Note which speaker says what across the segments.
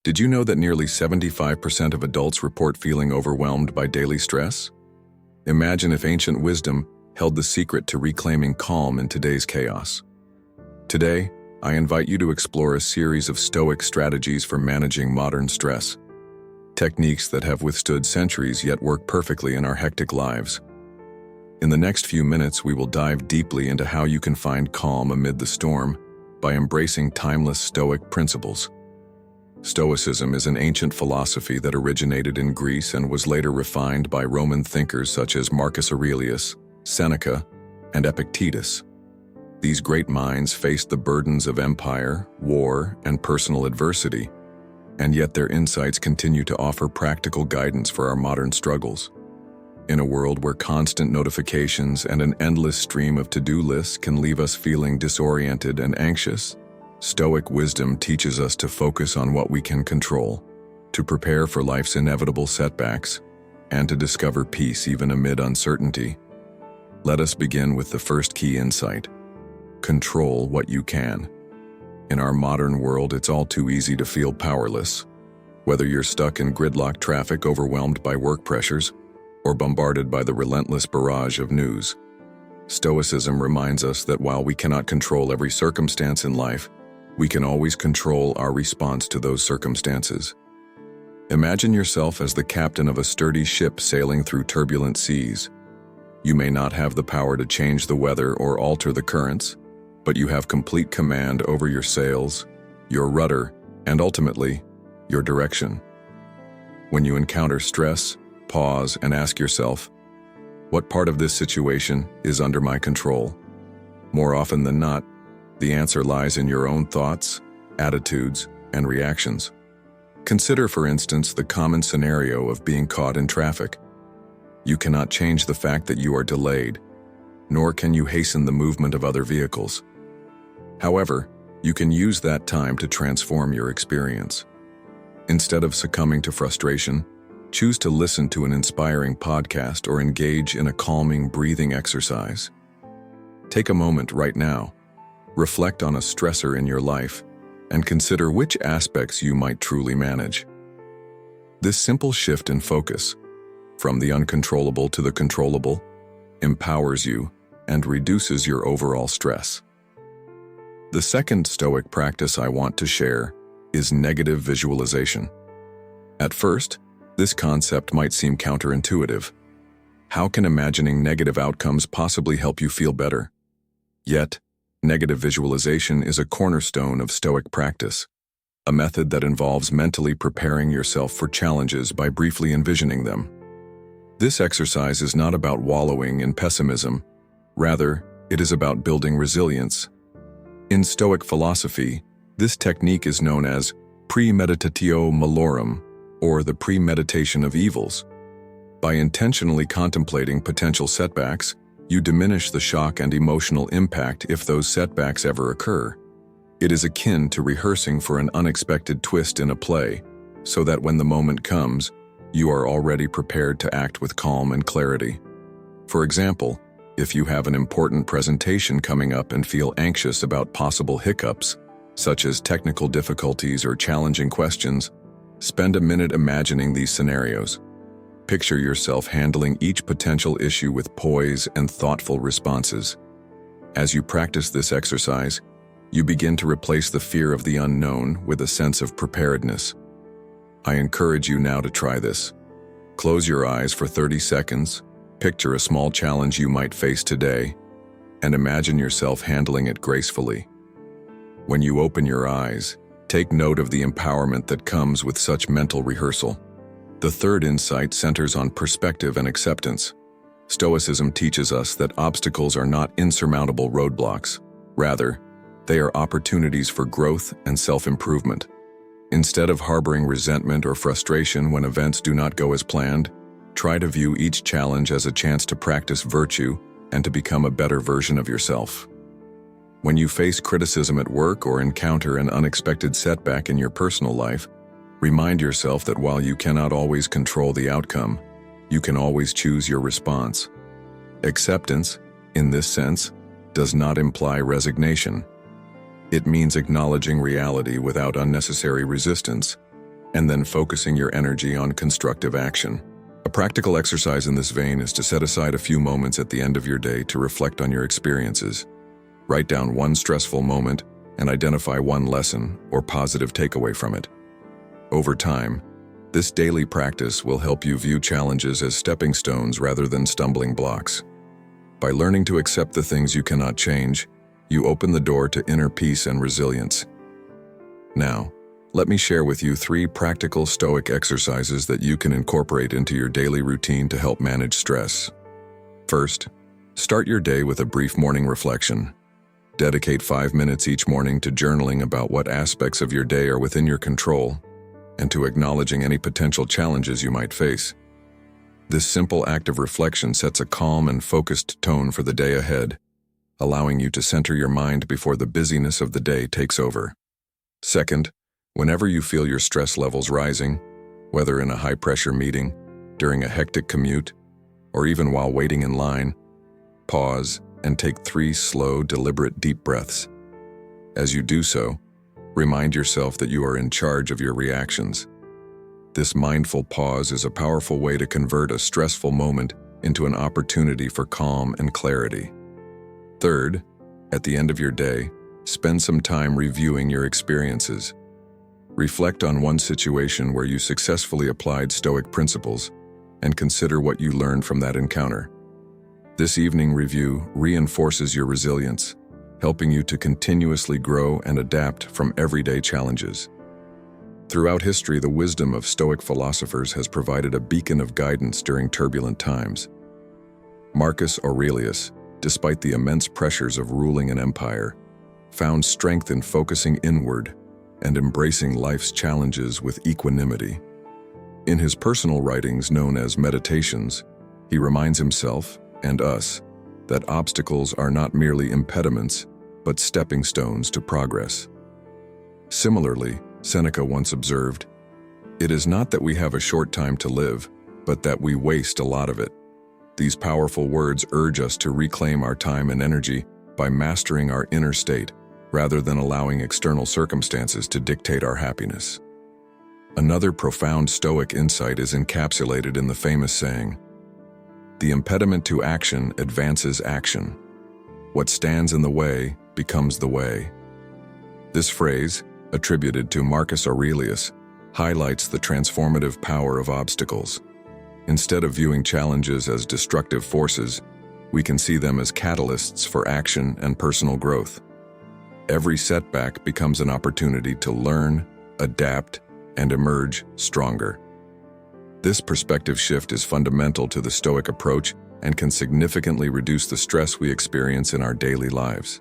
Speaker 1: Did you know that nearly 75% of adults report feeling overwhelmed by daily stress? Imagine if ancient wisdom held the secret to reclaiming calm in today's chaos. Today, I invite you to explore a series of Stoic strategies for managing modern stress, techniques that have withstood centuries yet work perfectly in our hectic lives. In the next few minutes, we will dive deeply into how you can find calm amid the storm by embracing timeless Stoic principles. Stoicism is an ancient philosophy that originated in Greece and was later refined by Roman thinkers such as Marcus Aurelius, Seneca, and Epictetus. These great minds faced the burdens of empire, war, and personal adversity, and yet their insights continue to offer practical guidance for our modern struggles. In a world where constant notifications and an endless stream of to-do lists can leave us feeling disoriented and anxious, Stoic wisdom teaches us to focus on what we can control, to prepare for life's inevitable setbacks, and to discover peace even amid uncertainty. Let us begin with the first key insight: control what you can. In our modern world, it's all too easy to feel powerless. Whether you're stuck in gridlock traffic, overwhelmed by work pressures, or bombarded by the relentless barrage of news, Stoicism reminds us that while we cannot control every circumstance in life, we can always control our response to those circumstances. Imagine yourself as the captain of a sturdy ship sailing through turbulent seas. You may not have the power to change the weather or alter the currents, but you have complete command over your sails, your rudder, and ultimately, your direction. When you encounter stress, pause and ask yourself, what part of this situation is under my control? More often than not, the answer lies in your own thoughts, attitudes, and reactions. Consider, for instance, the common scenario of being caught in traffic. You cannot change the fact that you are delayed, nor can you hasten the movement of other vehicles. However, you can use that time to transform your experience. Instead of succumbing to frustration, choose to listen to an inspiring podcast or engage in a calming breathing exercise. Take a moment right now. Reflect on a stressor in your life and consider which aspects you might truly manage. This simple shift in focus, from the uncontrollable to the controllable, empowers you and reduces your overall stress. The second Stoic practice I want to share is negative visualization. At first, this concept might seem counterintuitive. How can imagining negative outcomes possibly help you feel better? Yet, negative visualization is a cornerstone of Stoic practice, a method that involves mentally preparing yourself for challenges by briefly envisioning them. This exercise is not about wallowing in pessimism. Rather, it is about building resilience. In Stoic philosophy, this technique is known as premeditatio malorum, or the premeditation of evils. By intentionally contemplating potential setbacks, you diminish the shock and emotional impact if those setbacks ever occur. It is akin to rehearsing for an unexpected twist in a play, so that when the moment comes, you are already prepared to act with calm and clarity. For example, if you have an important presentation coming up and feel anxious about possible hiccups, such as technical difficulties or challenging questions, spend a minute imagining these scenarios. Picture yourself handling each potential issue with poise and thoughtful responses. As you practice this exercise, you begin to replace the fear of the unknown with a sense of preparedness. I encourage you now to try this. Close your eyes for 30 seconds, picture a small challenge you might face today, and imagine yourself handling it gracefully. When you open your eyes, take note of the empowerment that comes with such mental rehearsal. The third insight centers on perspective and acceptance. Stoicism teaches us that obstacles are not insurmountable roadblocks. Rather, they are opportunities for growth and self-improvement. Instead of harboring resentment or frustration when events do not go as planned, try to view each challenge as a chance to practice virtue and to become a better version of yourself. When you face criticism at work or encounter an unexpected setback in your personal life, remind yourself that while you cannot always control the outcome, you can always choose your response. Acceptance, in this sense, does not imply resignation. It means acknowledging reality without unnecessary resistance, and then focusing your energy on constructive action. A practical exercise in this vein is to set aside a few moments at the end of your day to reflect on your experiences. Write down one stressful moment and identify one lesson or positive takeaway from it. Over time, this daily practice will help you view challenges as stepping stones rather than stumbling blocks. By learning to accept the things you cannot change, you open the door to inner peace and resilience. Now, let me share with you 3 practical Stoic exercises that you can incorporate into your daily routine to help manage stress. First, start your day with a brief morning reflection. Dedicate 5 minutes each morning to journaling about what aspects of your day are within your control and to acknowledging any potential challenges you might face. This simple act of reflection sets a calm and focused tone for the day ahead, allowing you to center your mind before the busyness of the day takes over. Second, whenever you feel your stress levels rising, whether in a high-pressure meeting, during a hectic commute, or even while waiting in line, pause and take 3 slow, deliberate, deep breaths. As you do so, remind yourself that you are in charge of your reactions. This mindful pause is a powerful way to convert a stressful moment into an opportunity for calm and clarity. Third, at the end of your day, spend some time reviewing your experiences. Reflect on one situation where you successfully applied Stoic principles and consider what you learned from that encounter. This evening review reinforces your resilience, helping you to continuously grow and adapt from everyday challenges. Throughout history, the wisdom of Stoic philosophers has provided a beacon of guidance during turbulent times. Marcus Aurelius, despite the immense pressures of ruling an empire, found strength in focusing inward and embracing life's challenges with equanimity. In his personal writings known as Meditations, he reminds himself and us that obstacles are not merely impediments, but stepping stones to progress. Similarly, Seneca once observed, "It is not that we have a short time to live, but that we waste a lot of it." These powerful words urge us to reclaim our time and energy by mastering our inner state, rather than allowing external circumstances to dictate our happiness. Another profound Stoic insight is encapsulated in the famous saying, "The impediment to action advances action. What stands in the way becomes the way." This phrase, attributed to Marcus Aurelius, highlights the transformative power of obstacles. Instead of viewing challenges as destructive forces, we can see them as catalysts for action and personal growth. Every setback becomes an opportunity to learn, adapt, and emerge stronger. This perspective shift is fundamental to the Stoic approach and can significantly reduce the stress we experience in our daily lives.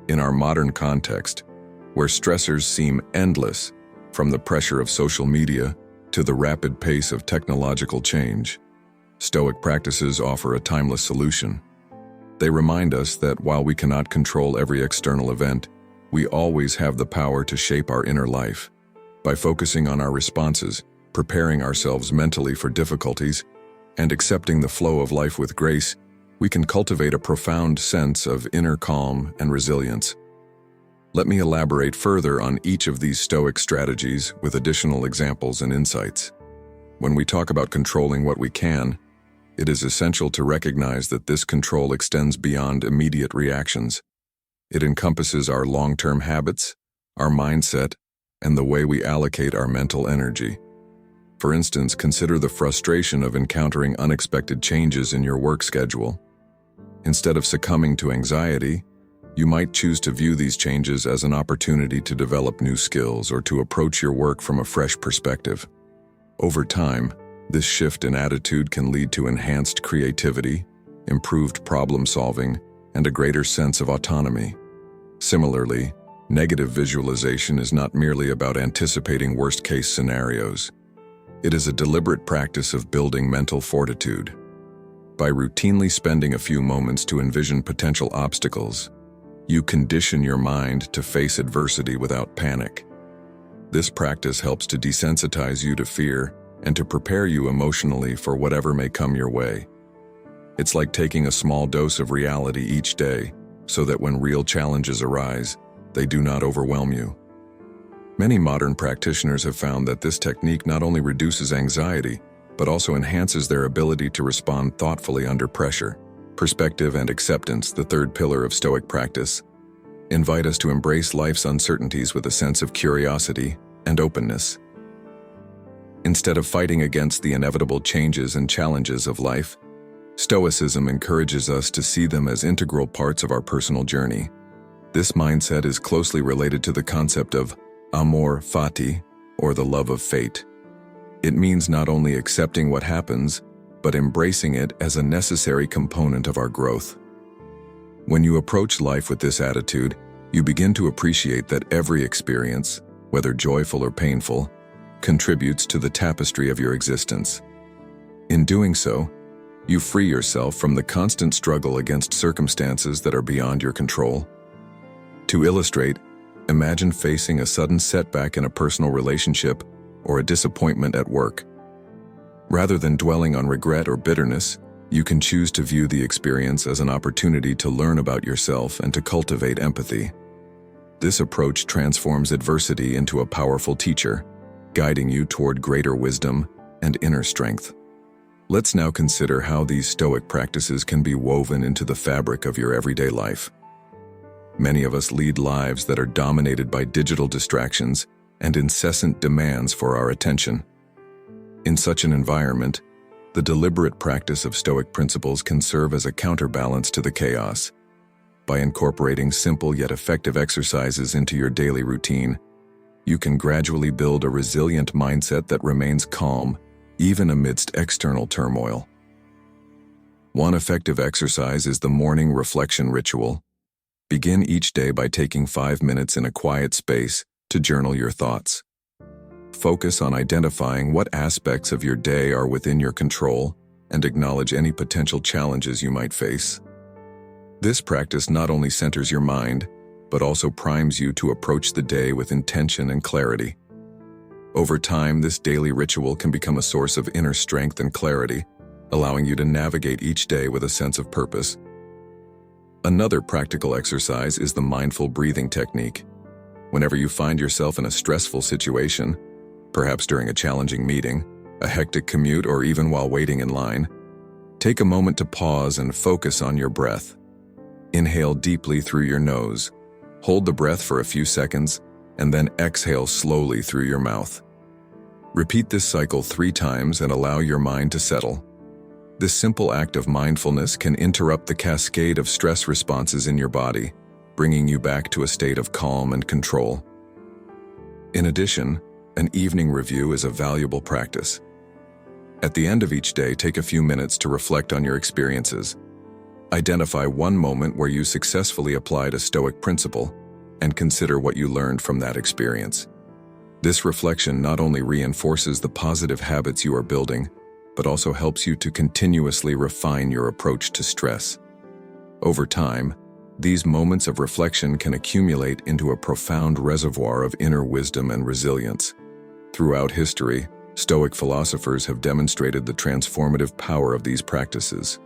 Speaker 1: In our modern context, where stressors seem endless, from the pressure of social media to the rapid pace of technological change, Stoic practices offer a timeless solution. They remind us that while we cannot control every external event, we always have the power to shape our inner life. By focusing on our responses, preparing ourselves mentally for difficulties, and accepting the flow of life with grace, we can cultivate a profound sense of inner calm and resilience. Let me elaborate further on each of these Stoic strategies with additional examples and insights. When we talk about controlling what we can, it is essential to recognize that this control extends beyond immediate reactions. It encompasses our long-term habits, our mindset, and the way we allocate our mental energy. For instance, consider the frustration of encountering unexpected changes in your work schedule. Instead of succumbing to anxiety, you might choose to view these changes as an opportunity to develop new skills or to approach your work from a fresh perspective. Over time, this shift in attitude can lead to enhanced creativity, improved problem-solving, and a greater sense of autonomy. Similarly, negative visualization is not merely about anticipating worst-case scenarios. It is a deliberate practice of building mental fortitude. By routinely spending a few moments to envision potential obstacles, you condition your mind to face adversity without panic. This practice helps to desensitize you to fear and to prepare you emotionally for whatever may come your way. It's like taking a small dose of reality each day, so that when real challenges arise, they do not overwhelm you. Many modern practitioners have found that this technique not only reduces anxiety, but also enhances their ability to respond thoughtfully under pressure. Perspective and acceptance, the third pillar of Stoic practice, invite us to embrace life's uncertainties with a sense of curiosity and openness. Instead of fighting against the inevitable changes and challenges of life, Stoicism encourages us to see them as integral parts of our personal journey. This mindset is closely related to the concept of amor fati, or the love of fate. It means not only accepting what happens, but embracing it as a necessary component of our growth. When you approach life with this attitude, you begin to appreciate that every experience, whether joyful or painful, contributes to the tapestry of your existence. In doing so, you free yourself from the constant struggle against circumstances that are beyond your control. To illustrate, imagine facing a sudden setback in a personal relationship or a disappointment at work. Rather than dwelling on regret or bitterness, you can choose to view the experience as an opportunity to learn about yourself and to cultivate empathy. This approach transforms adversity into a powerful teacher, guiding you toward greater wisdom and inner strength. Let's now consider how these Stoic practices can be woven into the fabric of your everyday life. Many of us lead lives that are dominated by digital distractions and incessant demands for our attention. In such an environment, the deliberate practice of Stoic principles can serve as a counterbalance to the chaos. By incorporating simple yet effective exercises into your daily routine, you can gradually build a resilient mindset that remains calm, even amidst external turmoil. One effective exercise is the morning reflection ritual. Begin each day by taking 5 minutes in a quiet space to journal your thoughts. Focus on identifying what aspects of your day are within your control and acknowledge any potential challenges you might face. This practice not only centers your mind, but also primes you to approach the day with intention and clarity. Over time, this daily ritual can become a source of inner strength and clarity, allowing you to navigate each day with a sense of purpose. Another practical exercise is the mindful breathing technique. Whenever you find yourself in a stressful situation, perhaps during a challenging meeting, a hectic commute, or even while waiting in line, take a moment to pause and focus on your breath. Inhale deeply through your nose, hold the breath for a few seconds, and then exhale slowly through your mouth. Repeat this cycle 3 times and allow your mind to settle. This simple act of mindfulness can interrupt the cascade of stress responses in your body, bringing you back to a state of calm and control. In addition, an evening review is a valuable practice. At the end of each day, take a few minutes to reflect on your experiences. Identify one moment where you successfully applied a Stoic principle and consider what you learned from that experience. This reflection not only reinforces the positive habits you are building, but also helps you to continuously refine your approach to stress. Over time, these moments of reflection can accumulate into a profound reservoir of inner wisdom and resilience. Throughout history, Stoic philosophers have demonstrated the transformative power of these practices.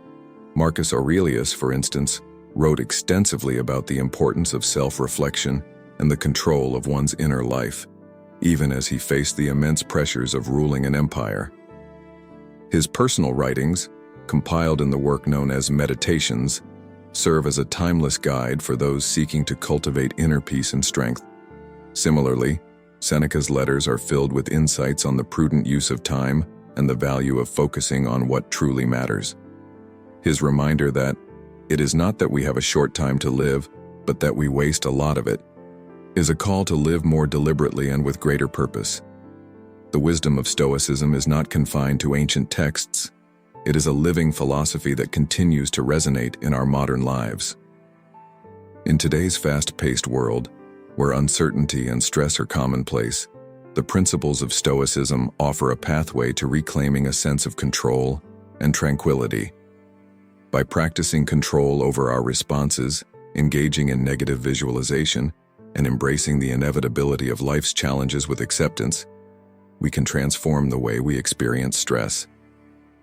Speaker 1: Marcus Aurelius, for instance, wrote extensively about the importance of self-reflection and the control of one's inner life, even as he faced the immense pressures of ruling an empire. His personal writings, compiled in the work known as Meditations, serve as a timeless guide for those seeking to cultivate inner peace and strength. Similarly, Seneca's letters are filled with insights on the prudent use of time and the value of focusing on what truly matters. His reminder that it is not that we have a short time to live, but that we waste a lot of it, is a call to live more deliberately and with greater purpose. The wisdom of Stoicism is not confined to ancient texts. It is a living philosophy that continues to resonate in our modern lives. In today's fast-paced world, where uncertainty and stress are commonplace, the principles of Stoicism offer a pathway to reclaiming a sense of control and tranquility. By practicing control over our responses, engaging in negative visualization, and embracing the inevitability of life's challenges with acceptance, we can transform the way we experience stress.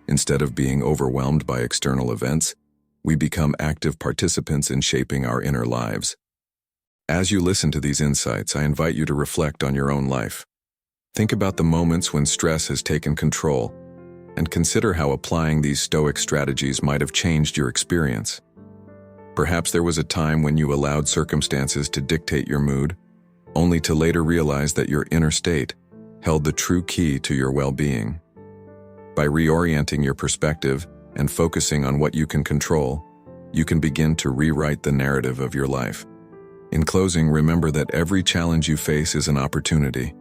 Speaker 1: Instead of being overwhelmed by external events, we become active participants in shaping our inner lives. As you listen to these insights, I invite you to reflect on your own life. Think about the moments when stress has taken control, and consider how applying these Stoic strategies might have changed your experience. Perhaps there was a time when you allowed circumstances to dictate your mood, only to later realize that your inner state held the true key to your well-being. By reorienting your perspective and focusing on what you can control, you can begin to rewrite the narrative of your life. In closing, remember that every challenge you face is an opportunity,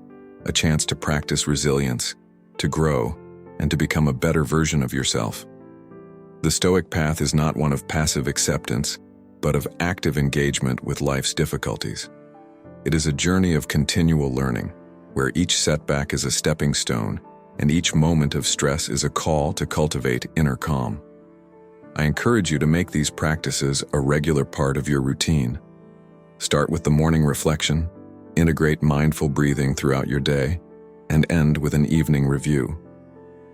Speaker 1: a chance to practice resilience, to grow, and to become a better version of yourself. The Stoic path is not one of passive acceptance, but of active engagement with life's difficulties. It is a journey of continual learning, where each setback is a stepping stone, and each moment of stress is a call to cultivate inner calm. I encourage you to make these practices a regular part of your routine. Start with the morning reflection, integrate mindful breathing throughout your day, and end with an evening review.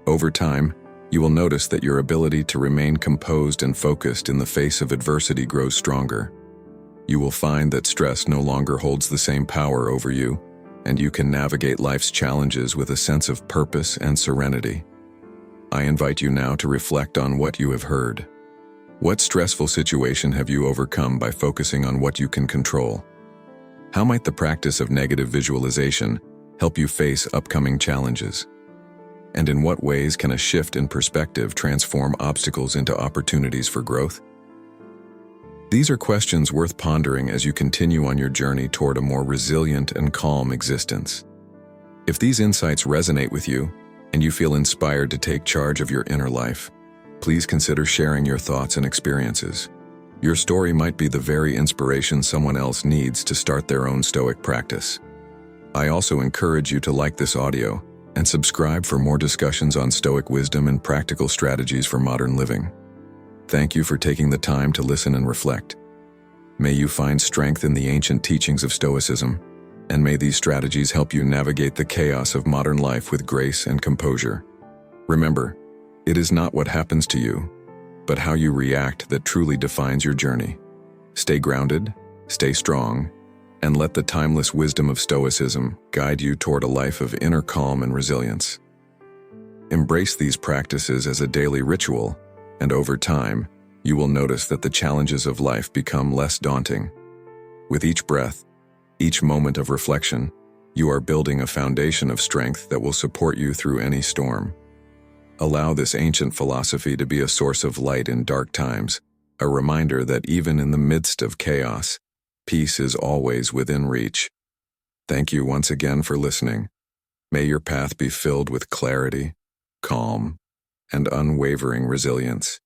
Speaker 1: Over time, you will notice that your ability to remain composed and focused in the face of adversity grows stronger. You will find that stress no longer holds the same power over you, and you can navigate life's challenges with a sense of purpose and serenity. I invite you now to reflect on what you have heard. What stressful situation have you overcome by focusing on what you can control? How might the practice of negative visualization help you face upcoming challenges? And in what ways can a shift in perspective transform obstacles into opportunities for growth? These are questions worth pondering as you continue on your journey toward a more resilient and calm existence. If these insights resonate with you, and you feel inspired to take charge of your inner life, please consider sharing your thoughts and experiences. Your story might be the very inspiration someone else needs to start their own Stoic practice. I also encourage you to like this audio and subscribe for more discussions on Stoic wisdom and practical strategies for modern living. Thank you for taking the time to listen and reflect. May you find strength in the ancient teachings of Stoicism, and may these strategies help you navigate the chaos of modern life with grace and composure. Remember, it is not what happens to you, but how you react that truly defines your journey. Stay grounded, stay strong, and let the timeless wisdom of Stoicism guide you toward a life of inner calm and resilience. Embrace these practices as a daily ritual, and over time, you will notice that the challenges of life become less daunting. With each breath, each moment of reflection, you are building a foundation of strength that will support you through any storm. Allow this ancient philosophy to be a source of light in dark times, a reminder that even in the midst of chaos, peace is always within reach. Thank you once again for listening. May your path be filled with clarity, calm, and unwavering resilience.